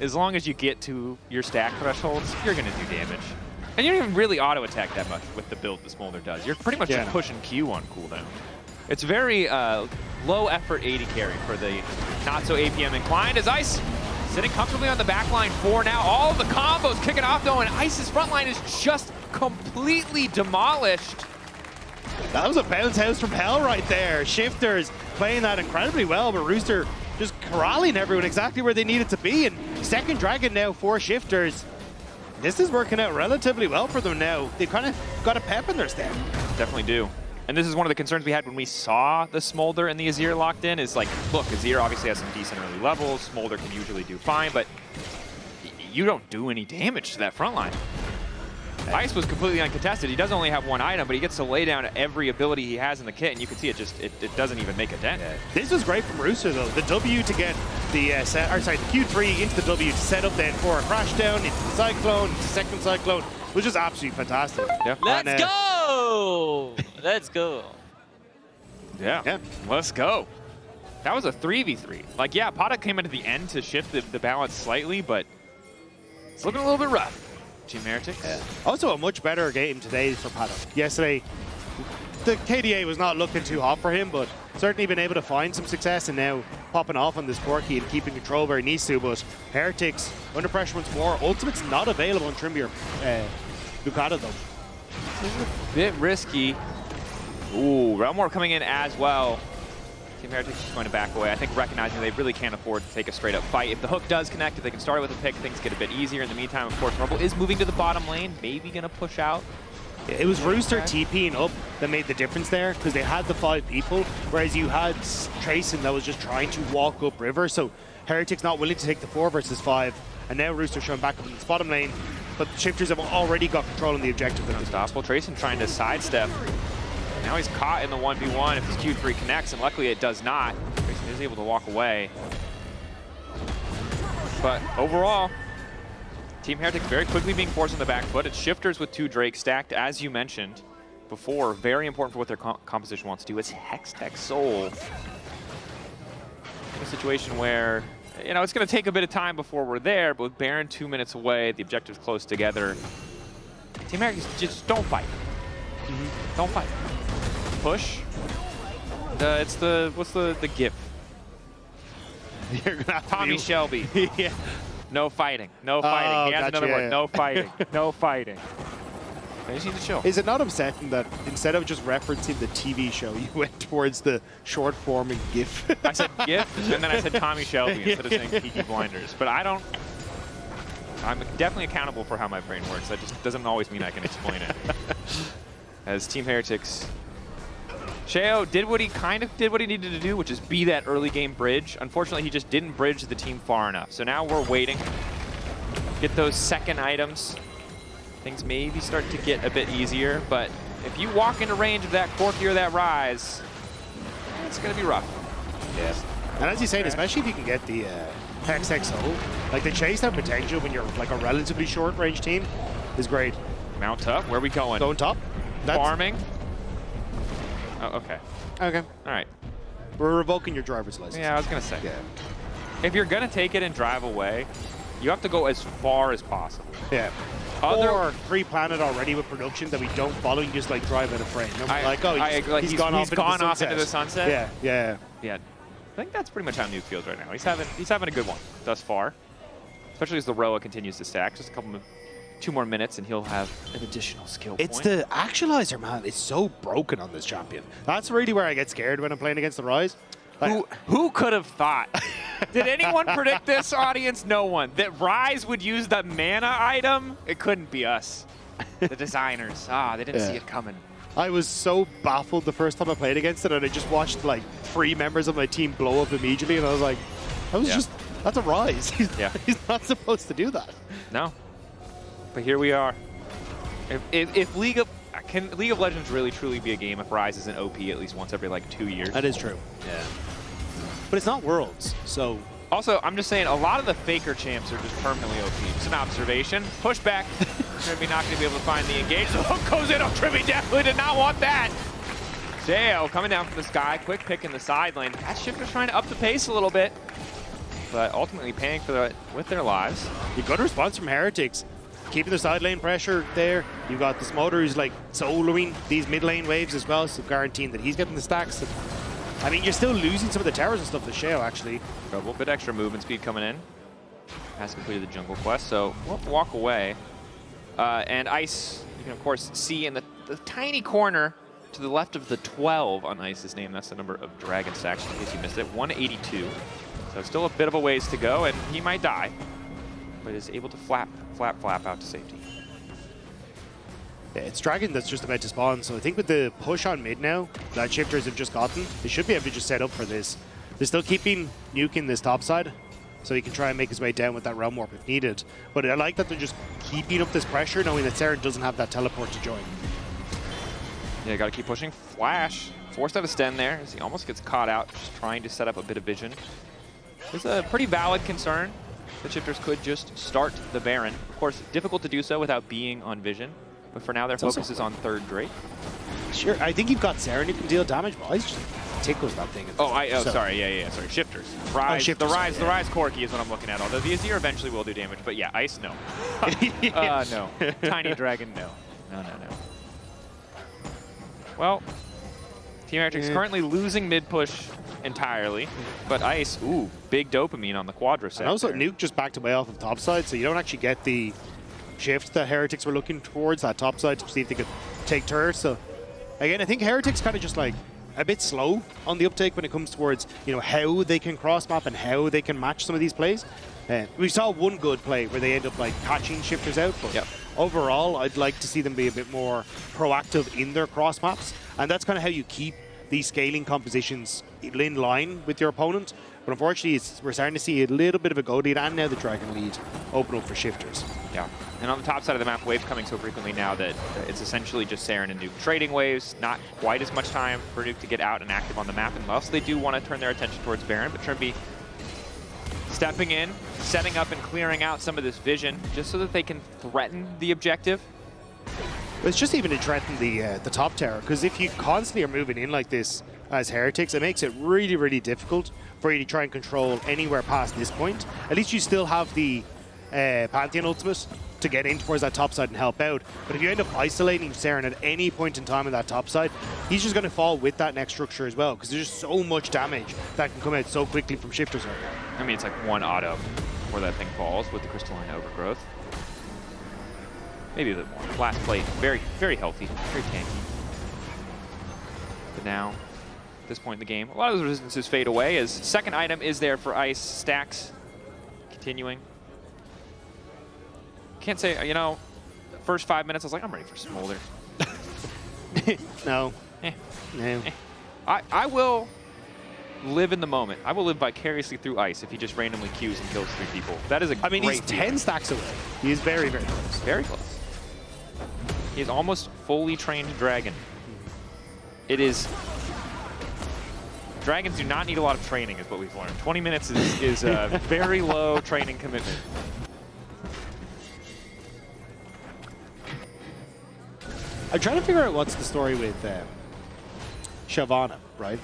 Speaker 1: as long as you get to your stack thresholds, you're going to do damage. And you don't even really auto-attack that much with the build the Smolder does. You're pretty much just pushing Q on cooldown. It's very low-effort AD carry for the not-so-APM inclined as Ice sitting comfortably on the back line for now. All of the combos kicking off though, and Ice's front line is just completely demolished.
Speaker 2: That was a bounce house from hell right there. Shifters playing that incredibly well, but Rooster just corralling everyone exactly where they needed to be. And second Dragon now for Shifters. This is working out relatively well for them now. They've kind of got a pep in their step.
Speaker 1: Definitely do. And this is one of the concerns we had when we saw the Smolder and the Azir locked in is like, look, Azir obviously has some decent early levels. Smolder can usually do fine, but you don't do any damage to that front line. Ice was completely uncontested. He does only have one item, but he gets to lay down every ability he has in the kit, and you can see it just, it doesn't even make a dent.
Speaker 2: Yeah. This was great from Rooster, though. The W to get the, the Q3 into the W to set up then for a crash down, into the Cyclone, into the second Cyclone, was just absolutely fantastic.
Speaker 1: Yeah.
Speaker 3: Let's go! Let's go.
Speaker 1: Yeah, let's go. That was a 3v3. Like, yeah, Paduck came into the end to shift the balance slightly, but it's looking a little bit rough. Team Heretics.
Speaker 2: Yeah. Also a much better game today for Paduck. Yesterday, the KDA was not looking too hot for him, but certainly been able to find some success, and now popping off on this Corki and keeping control where he needs to, but Heretics under pressure once more. Ultimate's not available on Trymbi or Boukada though.
Speaker 1: This is a bit risky. Ooh, Rell coming in as well. Team Heretics is going to back away. I think recognizing they really can't afford to take a straight up fight. If the hook does connect, if they can start it with a pick, things get a bit easier. In the meantime, of course, Rumble is moving to the bottom lane, maybe going to push out.
Speaker 2: It was Rooster TPing up that made the difference there, because they had the 5 people, whereas you had Tracyn that was just trying to walk up river. So Heretics not willing to take the 4 versus 5, and now Rooster showing back up in this bottom lane. But the Shifters have already got control on the objective.
Speaker 1: Unstoppable. Tracyn trying to sidestep. Now he's caught in the 1v1 if his Q3 connects, and luckily it does not. Tracyn is able to walk away. But overall, Team Heretics very quickly being forced on the back foot. It's Shifters with 2 Drake stacked, as you mentioned before. Very important for what their composition wants to do. It's Hextech Soul. In a situation where, you know, it's going to take a bit of time before we're there, but with Baron 2 minutes away, the objective's close together. Team Heretics, just don't fight. Don't fight. Push. It's the, what's the GIF?
Speaker 2: You're gonna have
Speaker 1: Tommy Shelby.
Speaker 2: Yeah.
Speaker 1: No fighting. No fighting.
Speaker 2: Oh,
Speaker 1: He has
Speaker 2: gotcha,
Speaker 1: another word.
Speaker 2: yeah.
Speaker 1: No fighting. No fighting. I just need to chill.
Speaker 2: Is it not upsetting that instead of just referencing the TV show, you went towards the short form and GIF?
Speaker 1: I said GIF, and then I said Tommy Shelby instead of saying Peaky Blinders. But I don't... I'm definitely accountable for how my brain works. That just doesn't always mean I can explain it. As Team Heretics... Sheo did what he needed to do, which is be that early game bridge. Unfortunately, he just didn't bridge the team far enough. So now we're waiting. Get those second items. Things maybe start to get a bit easier, but if you walk into range of that Corki or that Ryze, it's going to be rough.
Speaker 2: Yeah. And as you say, especially if you can get the Hextech Soul, like the chase that potential when you're like a relatively short range team is great.
Speaker 1: Mount up. Where are we going?
Speaker 2: Going top.
Speaker 1: Farming. Oh, okay.
Speaker 2: Okay.
Speaker 1: All right.
Speaker 2: We're revoking your driver's license.
Speaker 1: Yeah, I was going to say.
Speaker 2: Yeah.
Speaker 1: If you're going to take it and drive away, you have to go as far as possible.
Speaker 2: Yeah. Or pre-planned already with production that we don't follow. You just like drive at a frame. Like, oh, he's gone off into the sunset.
Speaker 1: Yeah,
Speaker 2: yeah.
Speaker 1: Yeah. I think that's pretty much how Nuke feels right now. He's having a good one thus far. Especially as the Roa continues to stack. Just 2 more minutes and he'll have an additional skill point.
Speaker 2: It's the actualizer, man. It's so broken on this champion. That's really where I get scared when I'm playing against the Ryze. Like,
Speaker 1: who could have thought? Did anyone predict this, audience? No one. That Ryze would use the mana item? It couldn't be us. The designers. They didn't see it coming.
Speaker 2: I was so baffled the first time I played against it, and I just watched like 3 members of my team blow up immediately, and I was like, that's a Ryze. He's not supposed to do that.
Speaker 1: No. But here we are. If League of Legends really truly be a game if Ryze isn't OP at least once every like 2 years?
Speaker 2: That is true. Yeah. But it's not Worlds, so...
Speaker 1: Also, I'm just saying, a lot of the Faker champs are just permanently OP. Just an observation. Push back. Trymbi not going to be able to find the engage. The hook goes in. Oh, Trymbi definitely did not want that. Sheo coming down from the sky. Quick pick in the side lane. That Shifter's trying to up the pace a little bit. But ultimately paying for it with their lives.
Speaker 2: A good response from Heretics. Keeping the side lane pressure there. You got the Smolder who's like soloing these mid lane waves as well, so guaranteeing that he's getting the stacks. I mean, you're still losing some of the towers and stuff to Sheo, actually.
Speaker 1: A bit extra movement speed coming in. Has completed the jungle quest, so we'll walk away. And Ice, you can of course see in the tiny corner to the left of the 12 on Ice's name. That's the number of dragon stacks, in case you missed it. 182. So still a bit of a ways to go, and he might die, but is able to flap out to safety.
Speaker 2: Yeah, it's Dragon that's just about to spawn, so I think with the push on mid now that Shifters have just gotten, they should be able to just set up for this. They're still keeping Nuke in this top side, so he can try and make his way down with that Realm Warp if needed. But I like that they're just keeping up this pressure, knowing that Serin doesn't have that teleport to join.
Speaker 1: Yeah, gotta keep pushing. Flash, forced out of Stend there, as he almost gets caught out, just trying to set up a bit of vision. It's a pretty valid concern. The Shifters could just start the Baron. Of course, difficult to do so without being on vision. But for now, their focus is on third Drake. Sure,
Speaker 2: I think you've got Serin who can deal damage, but Ice just tickles that thing.
Speaker 1: Sorry, sorry, Shifters. Ryze,
Speaker 2: Shifters,
Speaker 1: the Ryze Corki is what I'm looking at, although the Azir eventually will do damage, but yeah, Ice, no. No. Tiny Dragon, no. No. Well, Team Heretics currently losing mid push entirely, but Ice, ooh, big dopamine on the Quadra set.
Speaker 2: And also
Speaker 1: there.
Speaker 2: Nuke just backed away off of top side, so you don't actually get the shift that Heretics were looking towards, that top side, to see if they could take turrets. So again, I think Heretics kind of just like a bit slow on the uptake when it comes towards, you know, how they can cross map and how they can match some of these plays. We saw one good play where they end up like catching shifters out, but overall I'd like to see them be a bit more proactive in their cross maps, and that's kind of how you keep these scaling compositions in line with your opponent. But unfortunately, we're starting to see a little bit of a go lead, and now the Dragon lead open up for shifters.
Speaker 1: Yeah, and on the top side of the map, waves coming so frequently now that it's essentially just Serin and Nuke trading waves. Not quite as much time for Nuke to get out and active on the map, unless they do want to turn their attention towards Baron. But Trymbi stepping in, setting up and clearing out some of this vision, just so that they can threaten the objective.
Speaker 2: It's just even to threaten the top tower, because if you constantly are moving in like this as Heretics, it makes it really, really difficult for you to try and control anywhere past this point. At least you still have the Pantheon ultimate to get in towards that top side and help out. But if you end up isolating Serin at any point in time on that top side, he's just going to fall with that next structure as well, because there's just so much damage that can come out so quickly from shifters right now.
Speaker 1: I mean, it's like one auto before that thing falls with the crystalline overgrowth. Maybe a bit more. Last plate, very, very healthy, very tanky. But now, at this point in the game, a lot of those resistances fade away as second item is there for Ice. Stacks continuing. Can't say, you know, first 5 minutes I was like, I'm ready for Smolder.
Speaker 2: No.
Speaker 1: No. I will live in the moment. I will live vicariously through Ice if he just randomly queues and kills 3 people. That is a great
Speaker 2: he's
Speaker 1: feeling.
Speaker 2: 10 stacks away. He is very, very close.
Speaker 1: Very close. He is almost fully trained dragon. It is... Dragons do not need a lot of training, is what we've learned. 20 minutes is a very low training commitment.
Speaker 2: I'm trying to figure out what's the story with Shyvana, right?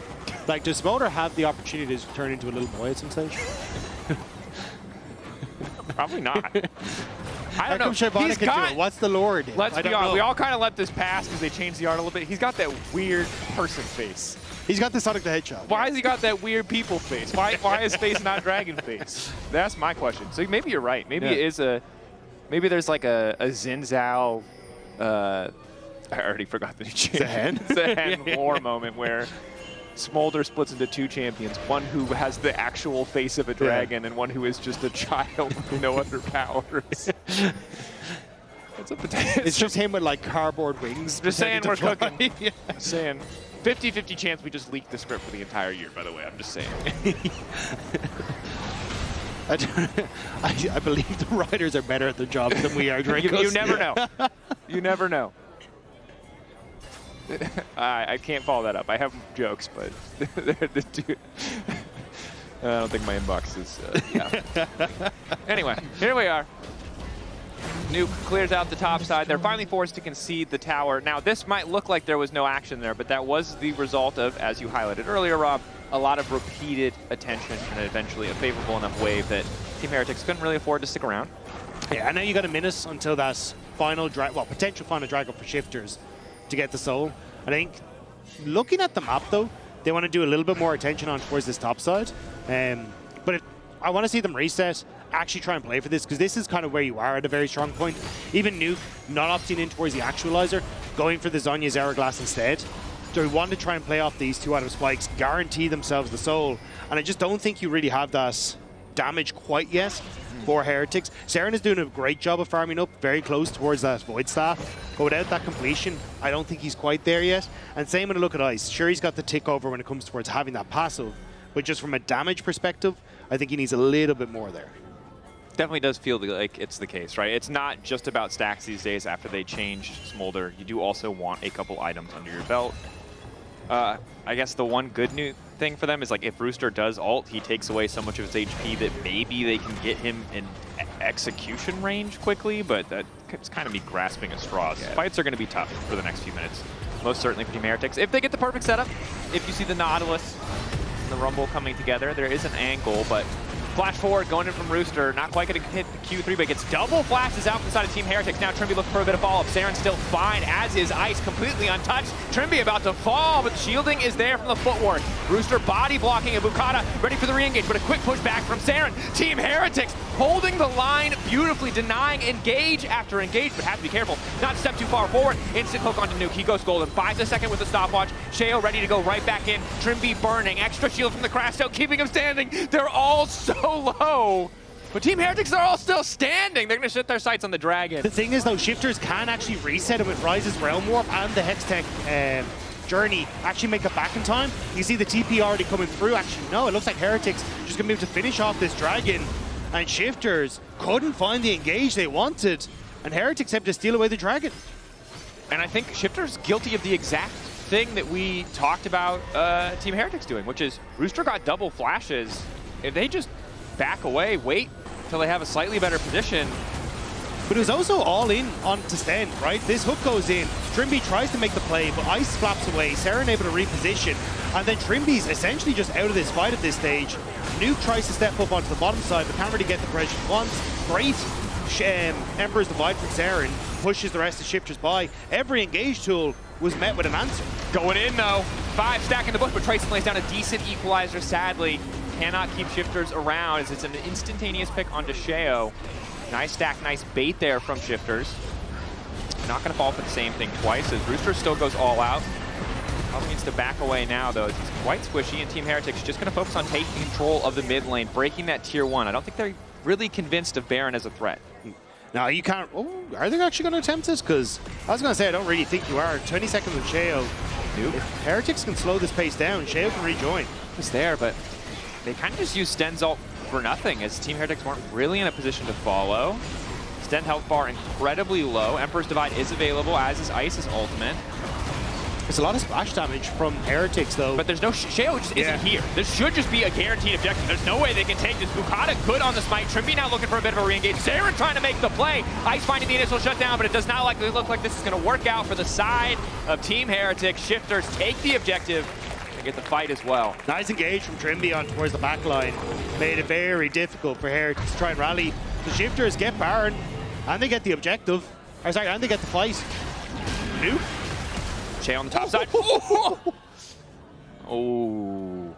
Speaker 2: Like, does Smolder have the opportunity to turn into a little boy at some stage?
Speaker 1: Probably not. I don't know.
Speaker 2: Shyvana
Speaker 1: He's
Speaker 2: can do it. What's the Lore?
Speaker 1: Let's be honest. We all kind of let this pass because they changed the art a little bit. He's got that weird person face.
Speaker 2: He's got the Sonic the Hedgehog.
Speaker 1: Why has he got that weird people face? Why is face not dragon face? That's my question. So maybe you're right. Maybe it is a... Maybe there's like a Xin Zhao... I already forgot the new champion. Zhen Lore moment where Smolder splits into 2 champions. One who has the actual face of a dragon and one who is just a child with no other powers.
Speaker 2: It's just him with like cardboard wings.
Speaker 1: Just saying we're cooking. Just saying. 50-50 chance we just leaked the script for the entire year, by the way. I'm just saying.
Speaker 2: I believe the writers are better at their job than we are.
Speaker 1: You never know. You never know. I can't follow that up. I have jokes, but I don't think my inbox is... yeah. Anyway, here we are. Nuke clears out the top side. They're finally forced to concede the tower. Now, this might look like there was no action there, but that was the result of, as you highlighted earlier, Rob, a lot of repeated attention and eventually a favorable enough wave that Team Heretics couldn't really afford to stick around.
Speaker 2: Yeah, I know you got a minute until that final potential final drag up for shifters to get the soul. I think looking at the map though, they want to do a little bit more attention on towards this top side. But I want to see them reset, actually try and play for this, because this is kind of where you are at a very strong point. Even Nuke not opting in towards the actualizer, going for the Zhonya's Hourglass instead. So we want to try and play off these 2 item spikes, guarantee themselves the soul. And I just don't think you really have that damage quite yet for Heretics. Serin is doing a great job of farming up very close towards that Void Staff, but without that completion, I don't think he's quite there yet. And same when I look at Ice. Sure, he's got the tick over when it comes towards having that passive, but just from a damage perspective, I think he needs a little bit more there.
Speaker 1: Definitely does feel like it's the case, right? It's not just about stacks these days after they changed Smolder. You do also want a couple items under your belt. I guess the one good new thing for them is like if Rooster does ult, he takes away so much of his HP that maybe they can get him in execution range quickly, but that's kind of me grasping at straws. Yeah. Fights are going to be tough for the next few minutes, most certainly for Team Heretics. If they get the perfect setup, if you see the Nautilus and the Rumble coming together, there is an angle, but Flash forward, going in from Rooster. Not quite going to hit the Q3, but gets double flashes out from the side of Team Heretics. Now Trymbi looking for a bit of follow-up. Serin still fine, as is Ice, completely untouched. Trymbi about to fall, but shielding is there from the footwork. Rooster body blocking, and Boukada ready for the re-engage, but a quick push back from Serin. Team Heretics holding the line beautifully, denying engage after engage, but have to be careful not to step too far forward. Instant hook onto Nuke. He goes golden. Buys a second with the stopwatch. Sheo ready to go right back in. Trymbi burning. Extra shield from the crash out, keeping him standing. They're all so low. But Team Heretics are all still standing. They're going to set their sights on the dragon.
Speaker 2: The thing is, though, Shifters can actually reset it with Ryze's Realm Warp and the Hextech Journey. Actually make it back in time. You see the TP already coming through. Actually, no, it looks like Heretics just going to be able to finish off this dragon. And Shifters couldn't find the engage they wanted. And Heretics have to steal away the dragon.
Speaker 1: And I think Shifters guilty of the exact thing that we talked about Team Heretics doing, which is Rooster got double flashes. If they just back away, wait until they have a slightly better position.
Speaker 2: But it was also all in onto Stend, right? This hook goes in. Trymbi tries to make the play, but Ice flaps away. Serin able to reposition. And then Trymbi's essentially just out of this fight at this stage. Nuke tries to step up onto the bottom side, but can't really get the pressure he wants. Great Emperor's Divide from Serin. Pushes the rest of Shifters by. Every engage tool was met with an answer.
Speaker 1: Going in, though. 5 stacking the bush, but Tracyn lays down a decent equalizer, sadly. Cannot keep Shifters around as it's an instantaneous pick onto Sheo. Nice stack, nice bait there from Shifters. Not going to fall for the same thing twice as Rooster still goes all out. Probably needs to back away now, though. It's quite squishy, and Team Heretics just going to focus on taking control of the mid lane, breaking that tier 1. I don't think they're really convinced of Baron as a threat.
Speaker 2: Now you can't. Oh, are they actually going to attempt this? Because I was going to say, I don't really think you are. 20 seconds with Sheo. If Heretics can slow this pace down, Sheo can rejoin.
Speaker 1: It's there, but they kind of just used Stend's ult for nothing, as Team Heretics weren't really in a position to follow. Stend health bar incredibly low. Emperor's Divide is available, as is Ice's ultimate.
Speaker 2: There's a lot of splash damage from Heretics, though.
Speaker 1: But there's no Sheo just isn't here. This should just be a guaranteed objective. There's no way they can take this. Boukada good on the smite. Trymbi now looking for a bit of a re-engage. Serin trying to make the play. Ice finding the initial shutdown, but it does not look like this is going to work out for the side of Team Heretics. Shifters take the objective and get the fight as well.
Speaker 2: Nice engage from Trymbi on towards the back line. Made it very difficult for Heretics to try and rally. The Shifters get Baron, and they get the objective. Or sorry, and they get the fight. Nuke.
Speaker 1: Sheo on the top side. Oh.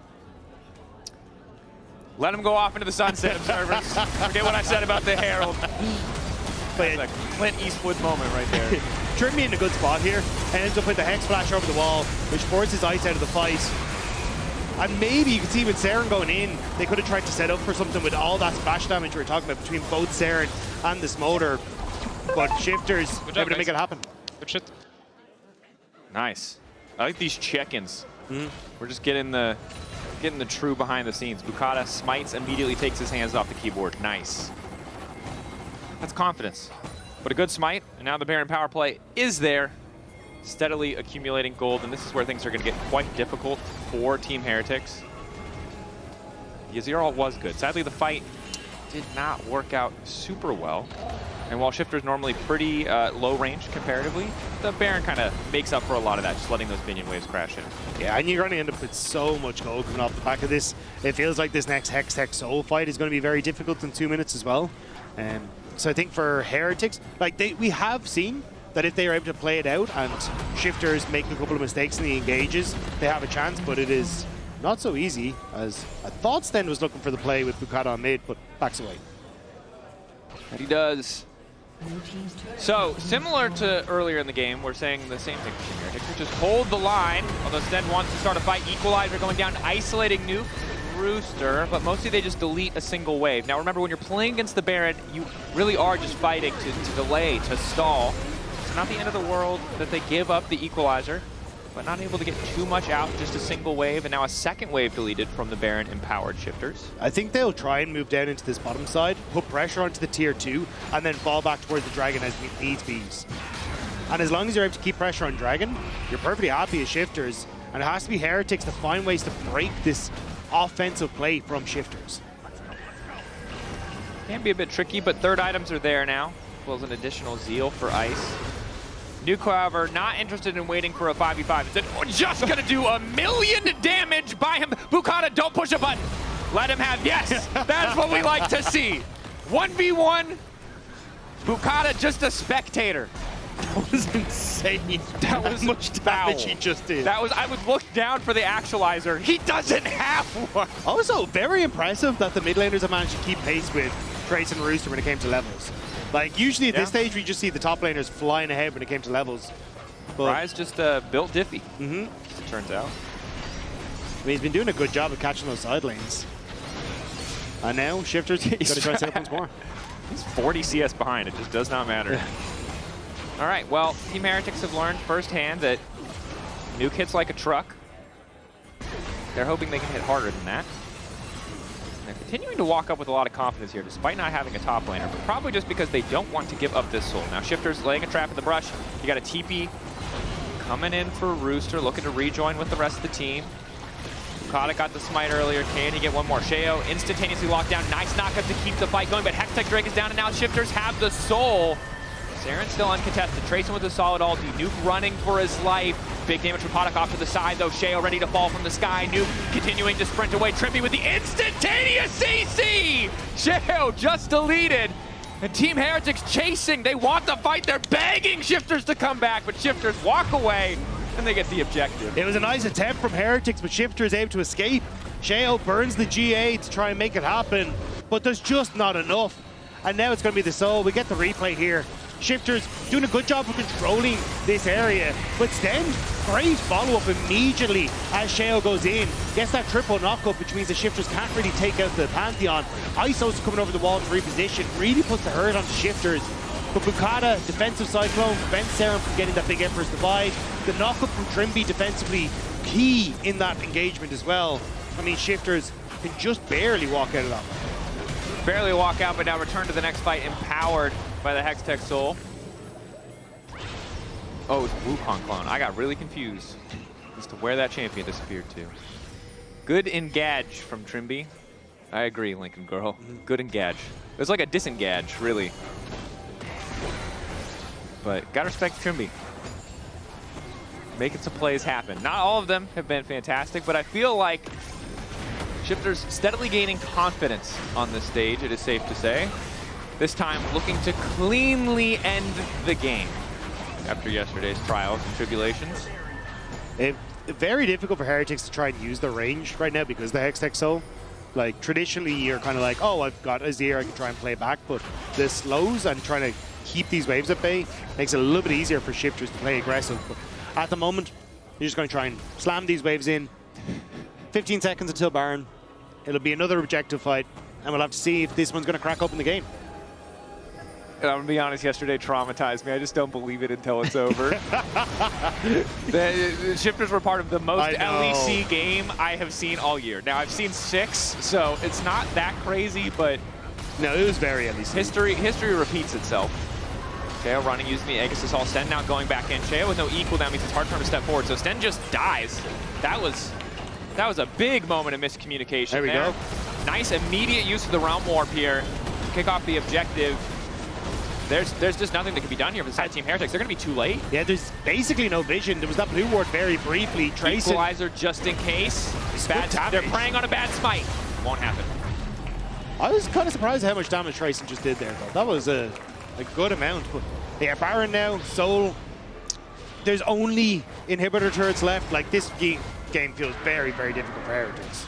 Speaker 1: Let him go off into the sunset, observers. Forget what I said about the Herald. That's a Clint Eastwood moment right there.
Speaker 2: Trymbi in a good spot here, and ends up with the Hex Flash over the wall, which forces Ice out of the fight. And maybe you can see with Serin going in, they could have tried to set up for something with all that splash damage we were talking about between both Serin and the Smolder. But Shifters able to make it happen.
Speaker 3: Good shit.
Speaker 1: Nice. I like these check-ins. We're just getting the true behind the scenes. Boukada smites, immediately takes his hands off the keyboard. Nice. That's confidence. But a good smite, and now the Baron power play is there. Steadily accumulating gold, and this is where things are going to get quite difficult for Team Heretics. The Azir ult was good. Sadly, the fight did not work out super well. And while Shifter's normally pretty low range comparatively, the Baron kind of makes up for a lot of that, just letting those minion waves crash in.
Speaker 2: Yeah, and you're going to end up with so much gold coming off the back of this. It feels like this next Hextech Soul fight is going to be very difficult in 2 minutes as well. So I think for Heretics, like we have seen that if they are able to play it out and Shifters make a couple of mistakes in the engages, they have a chance, but it is not so easy as I thought Stend was looking for the play with Boukada on mid, but backs away.
Speaker 1: And he does. So, similar to earlier in the game, we're saying the same thing for Team Heretics, which is hold the line, although Stend wants to start a fight. Equalizer going down, isolating Nuke, Rooster, but mostly they just delete a single wave. Now remember, when you're playing against the Baron, you really are just fighting to delay, to stall. It's not the end of the world that they give up the Equalizer, but not able to get too much out, just a single wave, and now a second wave deleted from the Baron empowered Shifters.
Speaker 2: I think they'll try and move down into this bottom side, put pressure onto the tier 2, and then fall back towards the Dragon as needs be. And as long as you're able to keep pressure on Dragon, you're perfectly happy as Shifters, and it has to be Heretics to find ways to break this offensive play from Shifters.
Speaker 1: Can be a bit tricky, but third items are there now, as well as an additional Zeal for Ice. Nuke, however, not interested in waiting for a 5v5. Instead, just gonna do 1,000,000 damage by him. Boukada, don't push a button. Let him have, yes! That's what we like to see. 1v1, Boukada just a spectator.
Speaker 2: That was insane.
Speaker 1: That was
Speaker 2: much damage he just did.
Speaker 1: That was, I would look down for the actualizer. He doesn't have one.
Speaker 2: Also, very impressive that the mid laners have managed to keep pace with Tracyn and Rooster when it came to levels. Like, usually at this stage, we just see the top laners flying ahead when it came to levels. But
Speaker 1: Ryze just built Diffy, as it turns out.
Speaker 2: I mean, he's been doing a good job of catching those side lanes. And now, Shifter's got to try to set up once more.
Speaker 1: He's 40 CS behind. It just does not matter. All right, well, Team Heretics have learned firsthand that nuke hits like a truck. They're hoping they can hit harder than that. They're continuing to walk up with a lot of confidence here, despite not having a top laner, but probably just because they don't want to give up this soul. Now, Shifter's laying a trap in the brush. You got a TP coming in for Rooster, looking to rejoin with the rest of the team. Boukada got the smite earlier. Can he get one more? Sheo instantaneously locked down. Nice knockup to keep the fight going, but Hextech Drake is down, and now Shifters have the soul. Serin still uncontested. Tracyn with a solid ulti. Nuke running for his life. Big damage from Paduck off to the side, though. Sheo ready to fall from the sky. Nuke continuing to sprint away. Trymbi with the instantaneous CC! Sheo just deleted. And Team Heretics chasing. They want the fight. They're begging Shifters to come back, but Shifters walk away, and they get the objective.
Speaker 2: It was a nice attempt from Heretics, but Shifter is able to escape. Sheo burns the GA to try and make it happen, but there's just not enough. And now it's going to be the soul. We get the replay here. Shifter's doing a good job of controlling this area, but Stend, great follow-up immediately as Sheo goes in. Gets that triple knockup, which means the Shifters can't really take out the Pantheon. ISO's coming over the wall to reposition, really puts the hurt on the Shifters. But Boukada, defensive cyclone, prevents Serin from getting that big Emperor's Divide. The knockup from Trymbi defensively, key in that engagement as well. I mean, Shifters can just barely walk out of that one.
Speaker 1: Barely walk out, but now return to the next fight empowered by the Hextech Soul. Oh, it's Wukong clone. I got really confused as to where that champion disappeared to. Good engage from Trymbi. I agree, Lincoln Girl. Good engage. It was like a disengage, really. But gotta respect Trymbi. Making some plays happen. Not all of them have been fantastic, but I feel like Shifters steadily gaining confidence on this stage, it is safe to say. This time looking to cleanly end the game after yesterday's trials and tribulations.
Speaker 2: It's very difficult for Heretics to try and use their range right now because the Hextech Soul. Like, traditionally you're kind of like, oh, I've got Azir, I can try and play back, but the slows and trying to keep these waves at bay makes it a little bit easier for Shifters to play aggressive. But at the moment, you're just going to try and slam these waves in. 15 seconds until Baron. It'll be another objective fight, and we'll have to see if this one's going to crack open the game.
Speaker 1: And I'm going to be honest, yesterday traumatized me. I just don't believe it until it's over. the Shifters were part of the most LEC game I have seen all year. Now, I've seen 6, so it's not that crazy, but
Speaker 2: no, it was very LEC.
Speaker 1: History repeats itself. Sheo running, using the Aegis Assault. Stend now going back in. Sheo with no equal down means it's hard for him to step forward, so Stend just dies. That was a big moment of miscommunication.
Speaker 2: There we go.
Speaker 1: Nice immediate use of the Realm Warp here to kick off the objective. There's just nothing that can be done here for the side Team Heretics. They're going to be too late.
Speaker 2: Yeah, there's basically no vision. There was that blue ward very briefly. Tracyn.
Speaker 1: Equalizer just in case. They're preying on a bad smite. Won't happen.
Speaker 2: I was kind of surprised at how much damage Tracyn just did there, though. That was a good amount. But yeah, Baron now, Soul. There's only inhibitor turrets left. Like, this game feels very, very difficult for Heretics.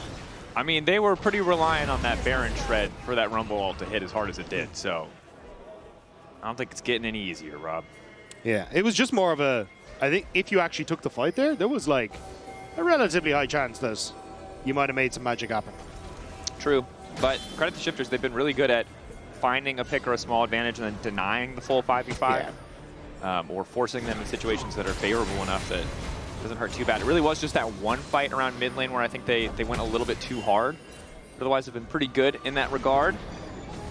Speaker 1: I mean, they were pretty reliant on that Baron shred for that Rumble ult to hit as hard as it did, so I don't think it's getting any easier, Rob.
Speaker 2: Yeah, it was just more of a, I think if you actually took the fight there was like a relatively high chance that you might have made some magic happen.
Speaker 1: True, but credit to Shifters, they've been really good at finding a pick or a small advantage and then denying the full 5v5, or forcing them in situations that are favorable enough that it doesn't hurt too bad. It really was just that one fight around mid lane where I think they went a little bit too hard. Otherwise, they've been pretty good in that regard.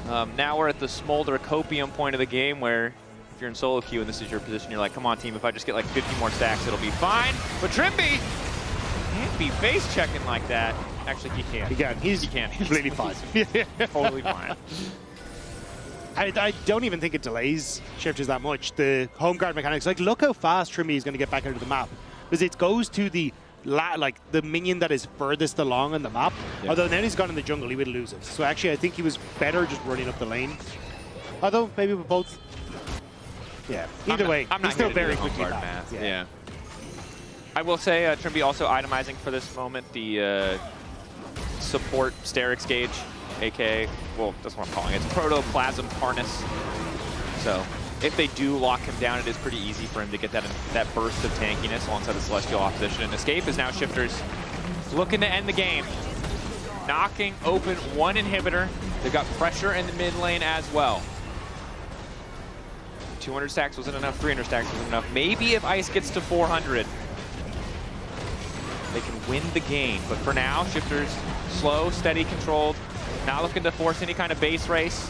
Speaker 1: Now we're at the Smolder copium point of the game where if you're in solo queue and this is your position, you're like, come on team, if I just get like 50 more stacks, it'll be fine. But Trymbi can't be face checking like that. Actually, he can.
Speaker 2: He can. He's completely fine.
Speaker 1: Totally fine.
Speaker 2: I don't even think it delays Shifters that much. The home guard mechanics, like, look how fast Trymbi is going to get back into the map. Because it goes to the minion that is furthest along on the map,
Speaker 1: Yeah.
Speaker 2: Although now he's gone in the jungle, he will lose it. So actually, I think he was better just running up the lane. Although, maybe with both. Yeah, either way,
Speaker 1: I'm not
Speaker 2: he's still
Speaker 1: here to do
Speaker 2: very
Speaker 1: the
Speaker 2: quickly
Speaker 1: hard
Speaker 2: back.
Speaker 1: math. Yeah. I will say, Trymbi also itemizing for this moment the support Sterix gauge, aka, well, that's what I'm calling it. It's Protoplasm Harness. So if they do lock him down, it is pretty easy for him to get that burst of tankiness alongside the Celestial opposition. And Escape is now Shifters looking to end the game. Knocking open one inhibitor. They've got pressure in the mid lane as well. 200 stacks wasn't enough, 300 stacks wasn't enough. Maybe if Ice gets to 400, they can win the game. But for now, Shifters slow, steady, controlled. Not looking to force any kind of base race.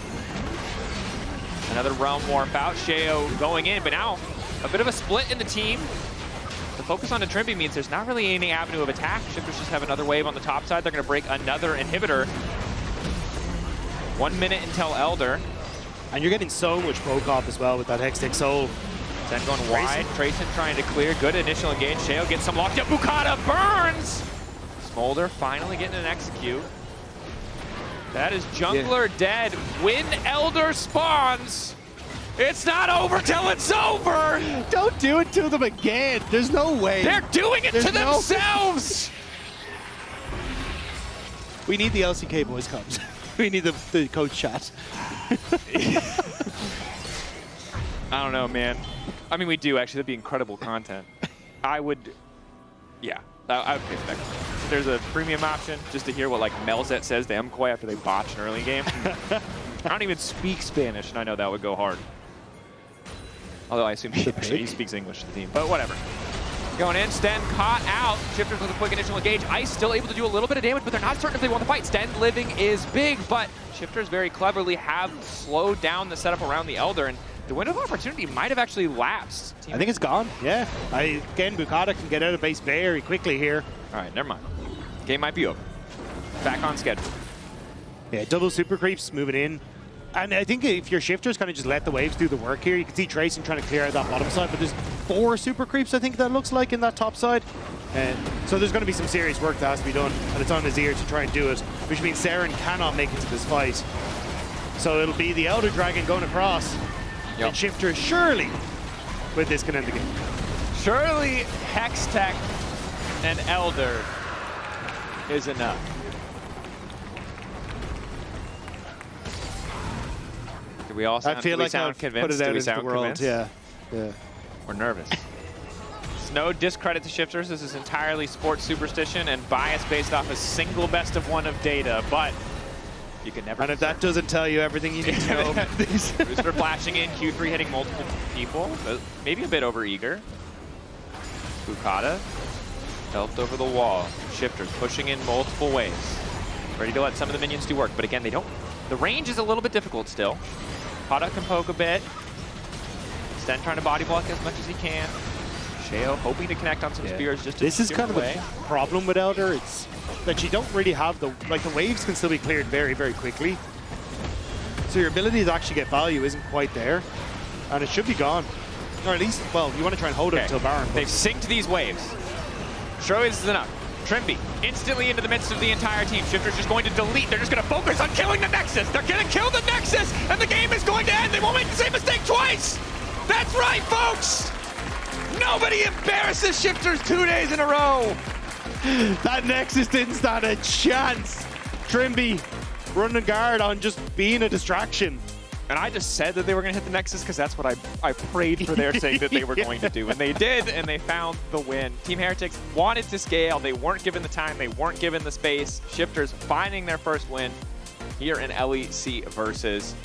Speaker 1: Another Realm Warp out. Sheo going in, but now a bit of a split in the team. The focus on the Trymbi means there's not really any avenue of attack. Shifters just have another wave on the top side. They're going to break another inhibitor. 1 minute until Elder.
Speaker 2: And you're getting so much poke off as well with that Hextech Soul.
Speaker 1: Then going wide. Tracyn trying to clear. Good initial engage. Sheo gets some locked up. Boukada burns! Smolder finally getting an execute. That is Jungler dead when Elder spawns. It's not over till it's over!
Speaker 2: Don't do it to them again. There's no way.
Speaker 1: They're doing it to themselves!
Speaker 2: We need the LCK boys comes. We need the coach chat.
Speaker 1: I don't know, man. I mean, we do, actually. That'd be incredible content. I would pay for that. If there's a premium option, just to hear what, like, Melzet says to Mkoy after they botch an early game. I don't even speak Spanish, and I know that would go hard. Although I assume he speaks English to the team, but whatever. Going in, Stend caught out. Shifters with a quick initial engage. Ice still able to do a little bit of damage, but they're not certain if they want the fight. Stend living is big, but Shifters very cleverly have slowed down the setup around the Elder, and the window of opportunity might have actually lapsed.
Speaker 2: I think it's gone, yeah. Again, Boukada can get out of base very quickly here.
Speaker 1: All right, never mind. Game might be over. Back on schedule.
Speaker 2: Yeah, double super creeps moving in. And I think if your Shifters kind of just let the waves do the work here, you can see Tracyn trying to clear out that bottom side, but there's 4 super creeps, I think that looks like, in that top side. So there's going to be some serious work that has to be done, and it's on Azir to try and do it, which means Serin cannot make it to this fight. So it'll be the Elder Dragon going across, and Shifters surely with this can end the game.
Speaker 1: Surely Hextech and Elder is enough. Do we all sound,
Speaker 2: I feel like
Speaker 1: sound
Speaker 2: I've
Speaker 1: convinced?
Speaker 2: put it out
Speaker 1: Do we
Speaker 2: into the
Speaker 1: sound
Speaker 2: world,
Speaker 1: convinced?
Speaker 2: yeah.
Speaker 1: We're nervous. It's no discredit to Shifters. This is entirely sports superstition and bias based off a single best of one of data, but you can never.
Speaker 2: And if that doesn't tell you everything you need to know about these.
Speaker 1: Rooster flashing in, Q3 hitting multiple people, maybe a bit overeager. Boukada helped over the wall. Shifters pushing in multiple ways. Ready to let some of the minions do work, but again, they don't. The range is a little bit difficult still. Paduck can poke a bit. Stend trying to body block as much as he can. Sheo hoping to connect on some spears just to
Speaker 2: This is
Speaker 1: chip
Speaker 2: kind
Speaker 1: away.
Speaker 2: of a problem with Elder. It's that you don't really have the waves can still be cleared very, very quickly. So your ability to actually get value isn't quite there. And it should be gone. Or at least, well, you want to try and hold it until Baron.
Speaker 1: They've synced these waves. Sure is enough. Trymbi instantly into the midst of the entire team. Shifters just going to delete. They're just going to focus on killing the Nexus. They're going to kill the Nexus, and the game is going to end. They won't make the same mistake twice. That's right, folks. Nobody embarrasses Shifters 2 days in a row.
Speaker 2: That Nexus didn't stand a chance. Trymbi running guard on just being a distraction.
Speaker 1: And I just said that they were going to hit the Nexus because that's what I prayed for their sake that they were going to do. And they did, and they found the win. Team Heretics wanted to scale. They weren't given the time. They weren't given the space. Shifters finding their first win here in LEC Versus.